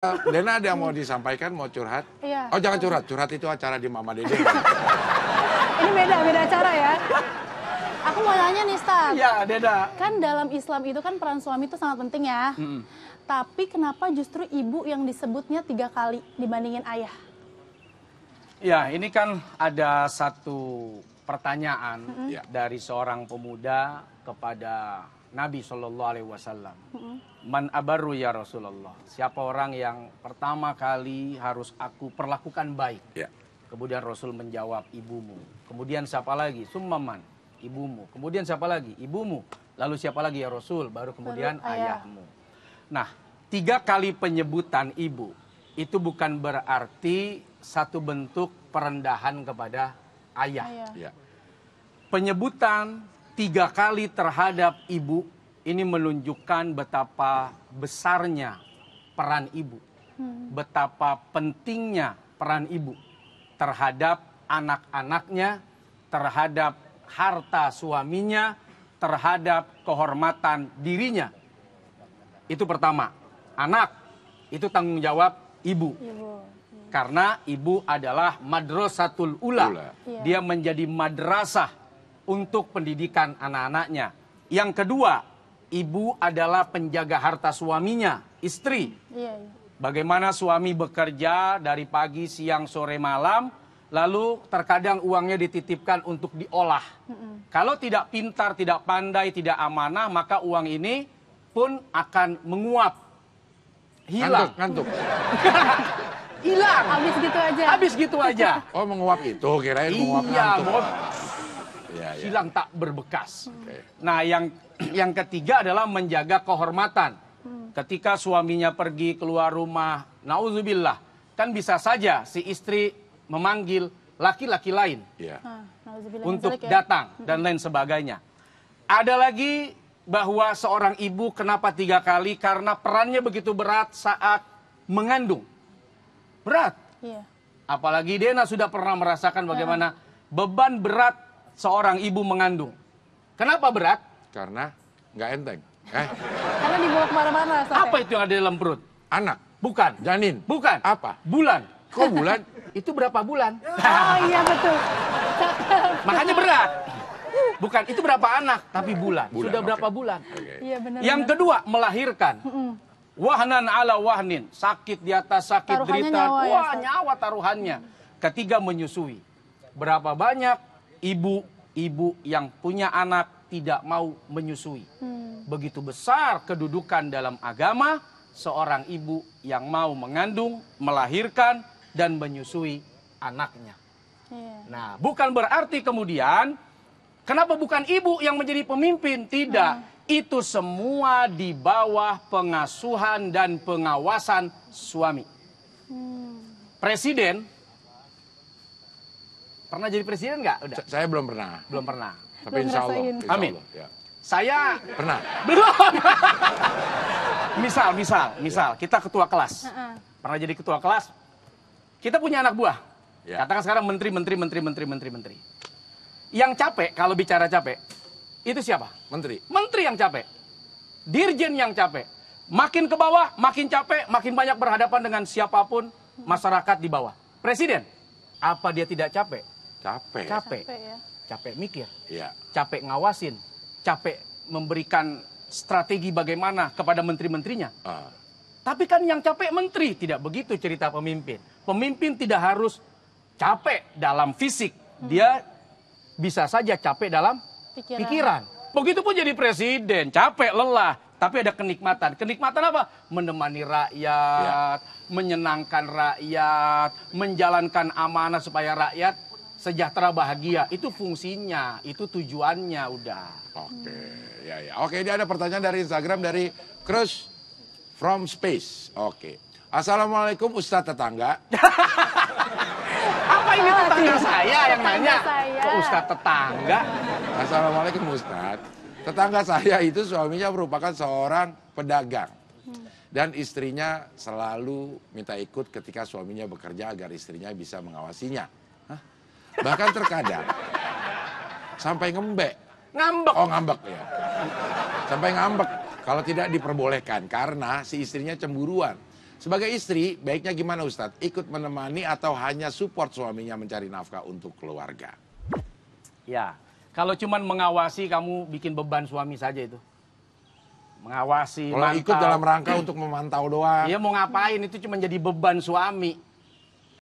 Lena ada yang mau disampaikan, mau curhat? Iya. Oh jangan curhat, curhat itu acara di Mama Dede. Ini beda acara ya. Aku mau nanya nih, Stat. Iya, Deda. Kan dalam Islam itu kan peran suami itu sangat penting ya. Tapi kenapa justru ibu yang disebutnya 3 kali dibandingin ayah? Ya, ini kan ada satu pertanyaan dari seorang pemuda kepada Nabi SAW. Man abaru ya Rasulullah. Siapa orang yang pertama kali harus aku perlakukan baik? Ya. Kemudian Rasul menjawab, ibumu. Kemudian siapa lagi? Summaman, ibumu. Kemudian siapa lagi? Ibumu. Lalu siapa lagi ya Rasul? Baru kemudian ayahmu. Nah, 3 kali penyebutan ibu itu bukan berarti satu bentuk perendahan kepada ayah. Ya. Penyebutan 3 kali terhadap ibu ini menunjukkan betapa besarnya peran ibu. Betapa pentingnya peran ibu terhadap anak-anaknya, terhadap harta suaminya, terhadap kehormatan dirinya. Itu pertama. Anak itu tanggung jawab ibu. Karena ibu adalah madrasatul ula. Dia menjadi madrasah untuk pendidikan anak-anaknya. Yang kedua, ibu adalah penjaga harta suaminya, istri. Bagaimana suami bekerja dari pagi, siang, sore, malam, lalu terkadang uangnya dititipkan untuk diolah. Kalau tidak pintar, tidak pandai, tidak amanah, maka uang ini pun akan menguap. Hilang. Ngantuk. Hilang. Habis gitu aja. Habis gitu aja. Oh menguap itu, kirain menguap ngantuk. Ya. Hilang tak berbekas. Oke. Nah, yang ketiga adalah menjaga kehormatan. Ketika suaminya pergi keluar rumah, nauzubillah, kan bisa saja si istri memanggil laki-laki lain Ya. untuk datang dan lain sebagainya. Ada lagi bahwa seorang ibu kenapa 3 kali? Karena perannya begitu berat saat mengandung. Berat. Iya. Apalagi Dena sudah pernah merasakan bagaimana beban berat seorang ibu mengandung. Kenapa berat? Karena nggak enteng. Karena dibawa kemana-mana. Apa itu yang ada dalam perut? Anak, Bukan. janin, Bukan. apa? Bulan. Kok bulan? Itu berapa bulan? Oh iya betul. Makanya berat. Bukan, itu berapa anak, tapi bulan. Bulan, Sudah oke. berapa bulan? Oke. Iya benar. Yang kedua, melahirkan. Wahnan ala wahnin. Sakit di atas sakit, Taruhannya derita. nyawa ya, Wah, Ustaz? nyawa taruhannya. Ketiga, menyusui. Berapa banyak ibu-ibu yang punya anak tidak mau menyusui. Begitu besar kedudukan dalam agama seorang ibu yang mau mengandung, melahirkan, dan menyusui anaknya. Iya. Nah, bukan berarti kemudian, kenapa bukan ibu yang menjadi pemimpin? Tidak. Itu semua di bawah pengasuhan dan pengawasan suami. Presiden, pernah jadi presiden nggak? Udah, Saya belum pernah, belum pernah. tapi Belum insya Allah. ngerasain. Insya Amin. Allah, ya. Saya Pernah. belum. misal, kita ketua kelas. Pernah jadi ketua kelas. Kita punya anak buah. Ya. Katakan sekarang menteri. Yang capek, kalau bicara capek, itu siapa? Menteri. Menteri yang capek. Dirjen yang capek. Makin ke bawah, makin capek, makin banyak berhadapan dengan siapapun masyarakat di bawah. Presiden, apa dia tidak capek? Capek. Capek. Capek ya. Capek mikir, Iya. capek ngawasin, capek memberikan strategi bagaimana kepada menteri-menterinya. Ah. Tapi kan yang capek menteri, tidak begitu cerita pemimpin. Pemimpin tidak harus capek dalam fisik, dia bisa saja capek dalam pikiran. Begitupun jadi presiden, capek, lelah, tapi ada kenikmatan. Kenikmatan apa? Menemani rakyat, menyenangkan rakyat, menjalankan amanah supaya rakyat sejahtera bahagia. Itu fungsinya, itu tujuannya udah. Oke, ya. Oke, ini ada pertanyaan dari Instagram dari Crush from Space. Oke. Assalamualaikum Ustadz tetangga. Apa ini tetangga saya yang nanya? saya. Kok Ustadz tetangga? Assalamualaikum Ustadz. Tetangga saya itu suaminya merupakan seorang pedagang. Dan istrinya selalu minta ikut ketika suaminya bekerja agar istrinya bisa mengawasinya. Bahkan terkadang sampai ngembek. Ngambek. Oh ngambek ya. Sampai ngambek kalau tidak diperbolehkan karena si istrinya cemburuan. Sebagai istri, baiknya gimana Ustadz? Ikut menemani atau hanya support suaminya mencari nafkah untuk keluarga? Ya, kalau cuman mengawasi kamu bikin beban suami saja itu. Mengawasi, Kalau ikut dalam rangka untuk memantau doang. Dia mau ngapain itu cuma jadi beban suami.